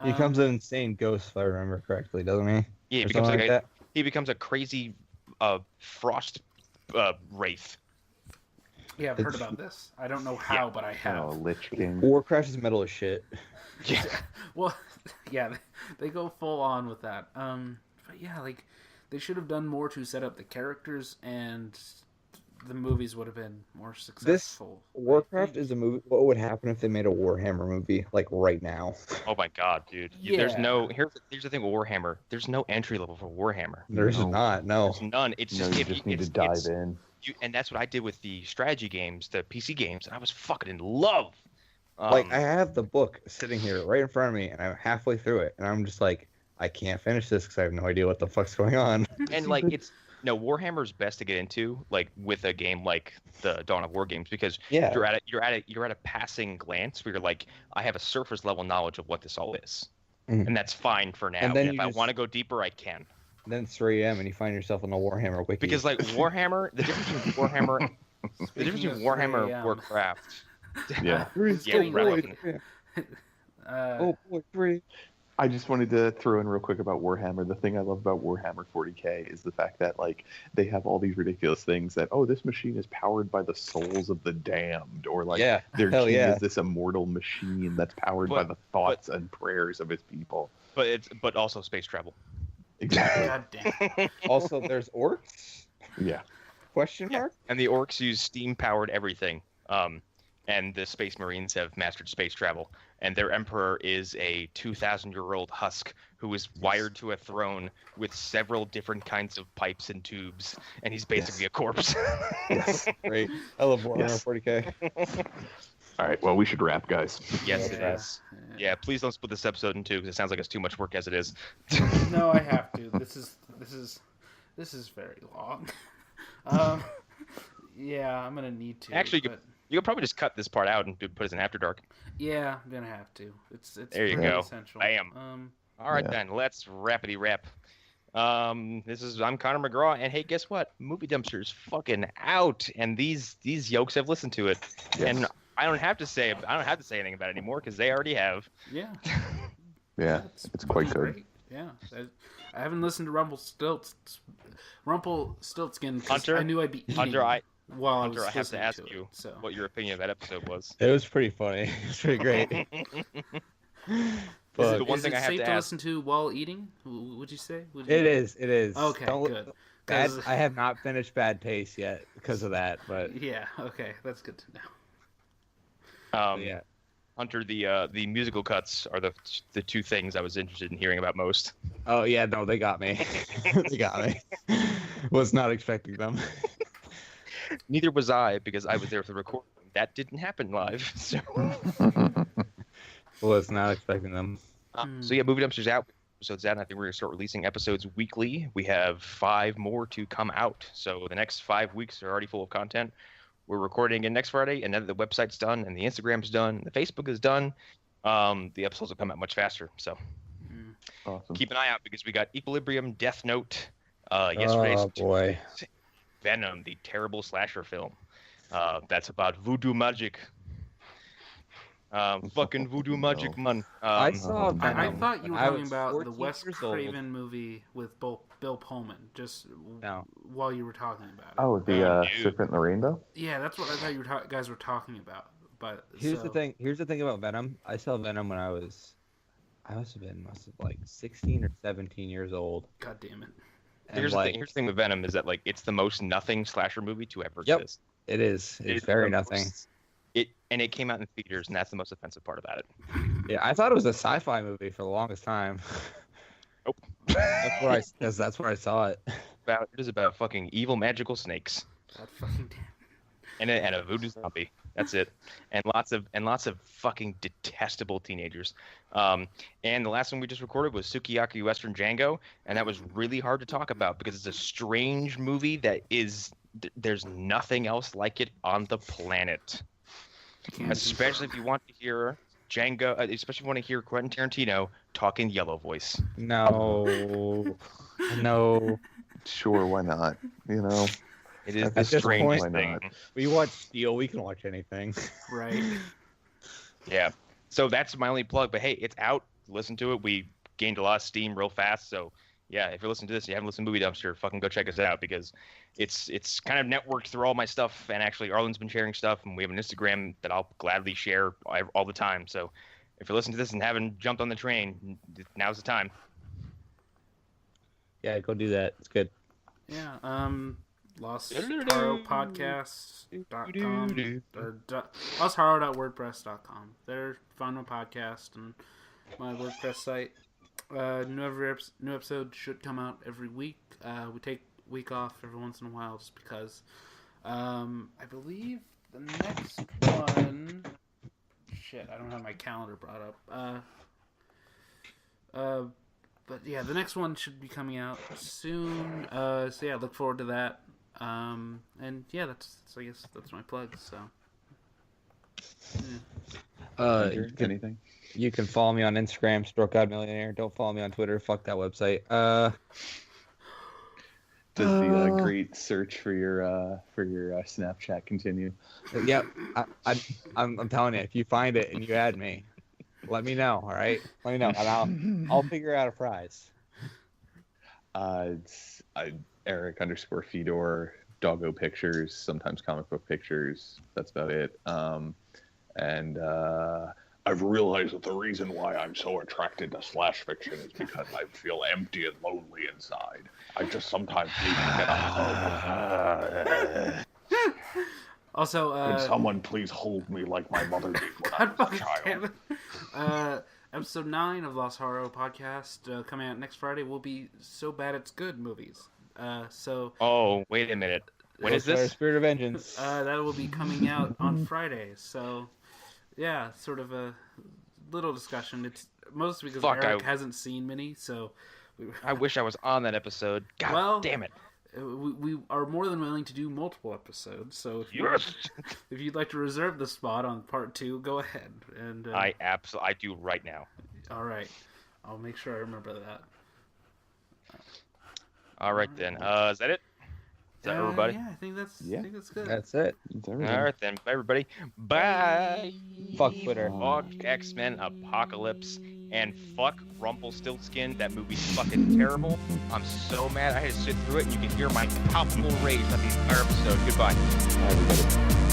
Speaker 2: He becomes an insane ghost, if I remember correctly, doesn't he?
Speaker 1: Yeah, he becomes a crazy frost wraith.
Speaker 4: Yeah, I've heard about this. I don't know how, but I have.
Speaker 3: Oh, Lich King.
Speaker 2: Warcraft is metal as shit.
Speaker 1: Yeah.
Speaker 4: Well, yeah, they go full on with that. But yeah, like they should have done more to set up the characters, and the movies would have been more successful.
Speaker 2: This Warcraft is a movie. What would happen if they made a Warhammer movie like right now?
Speaker 1: Oh my god, dude!
Speaker 4: Yeah.
Speaker 1: There's no here's the thing with Warhammer. There's no entry level for Warhammer.
Speaker 2: There's not. No.
Speaker 1: There's none. It's
Speaker 3: No,
Speaker 1: just
Speaker 3: you just need to dive in.
Speaker 1: And that's what I did with the strategy games, the PC games, and I was fucking in love.
Speaker 2: Like I have the book sitting here right in front of me, and I'm halfway through it, and I'm just like, I can't finish this because I have no idea what the fuck's going on.
Speaker 1: And like Warhammer's best to get into like with a game like the Dawn of War games because you're at a passing glance where you're like, I have a surface level knowledge of what this all is, and that's fine for now. And then if I want to go deeper, I can.
Speaker 2: Then it's 3 a.m. and you find yourself on the Warhammer wiki.
Speaker 1: Because like Warhammer, the difference between Warhammer and Warcraft.
Speaker 3: Yeah.
Speaker 2: Oh boy, 3.
Speaker 3: I just wanted to throw in real quick about Warhammer. The thing I love about Warhammer 40K is the fact that like they have all these ridiculous things that this machine is powered by the souls of the damned, or like their king is this immortal machine that's powered by the thoughts and prayers of its people.
Speaker 1: But also space travel.
Speaker 3: Exactly.
Speaker 4: God damn.
Speaker 2: Also, there's orcs.
Speaker 3: Yeah.
Speaker 2: Question mark?
Speaker 1: And the orcs use steam-powered everything. And the Space Marines have mastered space travel. And their emperor is a 2,000-year-old husk who is wired to a throne with several different kinds of pipes and tubes. And he's basically a corpse.
Speaker 3: Yes.
Speaker 2: Great. I love Warhammer 40K.
Speaker 3: All right. Well, we should wrap, guys.
Speaker 1: Yes, it is. Yeah, please don't split this episode in two because it sounds like it's too much work as it is.
Speaker 4: No, I have to. This is very long. Yeah, I'm gonna need to.
Speaker 1: Actually, you could probably just cut this part out and put it as an After Dark.
Speaker 4: Yeah, I'm gonna have to. It's
Speaker 1: there you go.
Speaker 4: Essential.
Speaker 1: Bam. All right then, let's rapidy wrap. I'm Connor McGraw, and hey, guess what? Movie Dumpster's fucking out, and these yokes have listened to it, and I don't have to say anything about it anymore because they already have.
Speaker 4: Yeah.
Speaker 3: Yeah, it's quite good.
Speaker 4: Great. Yeah, I haven't listened to Rumpelstiltskin because
Speaker 1: Hunter,
Speaker 4: I knew I'd be eating
Speaker 1: Hunter, I
Speaker 4: have
Speaker 1: to ask you what your opinion of that episode was.
Speaker 2: It was pretty funny. It was pretty great.
Speaker 1: But the one thing I have
Speaker 4: safe
Speaker 1: to
Speaker 4: to
Speaker 1: ask,
Speaker 4: listen to while eating? Would you say?
Speaker 2: It is.
Speaker 4: Okay, good.
Speaker 2: I have not finished Bad Taste yet because of that, but
Speaker 4: yeah, okay, that's good to know.
Speaker 2: yeah.
Speaker 1: Hunter, the musical cuts are the two things I was interested in hearing about most.
Speaker 2: Oh yeah, no, they got me. They got me. Was not expecting them.
Speaker 1: Neither was I because I was there for the recording. That didn't happen live. So.
Speaker 2: Was not expecting them.
Speaker 1: So yeah, Movie Dumpster's out. Episodes out, and I think we're going to start releasing episodes weekly. We have 5 more to come out. So the next 5 weeks are already full of content. We're recording again next Friday, and now that the website's done, and the Instagram's done, and the Facebook is done, the episodes will come out much faster. So
Speaker 3: awesome.
Speaker 1: Keep an eye out because we got Equilibrium, Death Note, yesterday's Venom, the terrible slasher film. That's about voodoo magic. Fucking voodoo magic, man.
Speaker 2: I saw Venom.
Speaker 4: I thought you were talking about the Wes Craven movie with Bill Pullman. Just while you were talking about it.
Speaker 3: Oh, the Serpent in the Rainbow.
Speaker 4: Yeah, that's what I thought you guys were talking about. But
Speaker 2: here's the thing. Here's the thing about Venom. I saw Venom when I must have been like 16 or 17 years old.
Speaker 4: God damn it.
Speaker 1: Here's the thing with Venom is that like it's the most nothing slasher movie to ever exist.
Speaker 2: It is. It's very nothing.
Speaker 1: It came out in theaters, and that's the most offensive part about it.
Speaker 2: Yeah, I thought it was a sci-fi movie for the longest time.
Speaker 1: Nope.
Speaker 2: That's where I saw it.
Speaker 1: It is about fucking evil magical snakes.
Speaker 4: God fucking damn.
Speaker 1: And a voodoo zombie. That's it. And lots of fucking detestable teenagers. And the last one we just recorded was Sukiyaki Western Django, and that was really hard to talk about because it's a strange movie that is there's nothing else like it on the planet. Especially if you want to hear Django, especially if you want to hear Quentin Tarantino talking yellow voice.
Speaker 2: No. No.
Speaker 3: Sure, why not? You know,
Speaker 1: It is
Speaker 2: At
Speaker 1: the
Speaker 2: this
Speaker 1: strangest
Speaker 3: point,
Speaker 1: thing.
Speaker 3: why not?
Speaker 2: We watch Steel, we can watch anything.
Speaker 4: Right.
Speaker 1: Yeah. So that's my only plug. But hey, it's out. Listen to it. We gained a lot of steam real fast. So yeah, if you're listening to this and you haven't listened to Movie Dumpster, fucking go check us out because it's kind of networked through all my stuff. And actually, Arlen's been sharing stuff, and we have an Instagram that I'll gladly share all the time. So if you're listening to this and haven't jumped on the train, now's the time.
Speaker 2: Yeah, go do that. It's good.
Speaker 4: Yeah. LostHorrorPodcast.com or LostHorror.wordpress.com. They're find my podcast and my WordPress site. New episode should come out every week. We take a week off every once in a while just because. I believe the next one. Shit, I don't have my calendar brought up. But yeah, the next one should be coming out soon. So yeah, look forward to that. And yeah, I guess that's my plug. So. Yeah.
Speaker 3: Anything?
Speaker 2: You can follow me on Instagram, StrokeOutMillionaire. Don't follow me on Twitter. Fuck that website.
Speaker 3: Does the great search for your Snapchat continue?
Speaker 2: Yep. I'm telling you, if you find it and you add me, let me know. All right, let me know, and I'll figure out a prize.
Speaker 3: It's Erik _Fedor, doggo pictures, sometimes comic book pictures. That's about it. And I've realized that the reason why I'm so attracted to slash fiction is because I feel empty and lonely inside. I just sometimes need to get a hug.
Speaker 4: Also,
Speaker 3: Can someone please hold me like my mother did when I was a child?
Speaker 4: Episode 9 of Lost Horror Podcast coming out next Friday will be So Bad It's Good movies.
Speaker 1: Oh, wait a minute. When is this?
Speaker 2: Spirit of Vengeance.
Speaker 4: That will be coming out on Friday. So, yeah, sort of a little discussion. It's mostly because Erik hasn't seen many, so...
Speaker 1: I wish I was on that episode. God damn it.
Speaker 4: We are more than willing to do multiple episodes, so if you'd like to reserve the spot on part 2, go ahead. And
Speaker 1: I do right now.
Speaker 4: All right, I'll make sure I remember that.
Speaker 1: All right then. Is that it? Is that everybody?
Speaker 4: Yeah, I think that's good.
Speaker 2: That's it.
Speaker 3: It's
Speaker 1: All right then. Bye everybody. Bye.
Speaker 2: Fuck Twitter.
Speaker 1: Fuck X-Men Apocalypse. And fuck Rumpelstiltskin. That movie's fucking terrible. I'm so mad I had to sit through it, and you can hear my palpable rage on the entire episode. Goodbye.
Speaker 3: Everybody.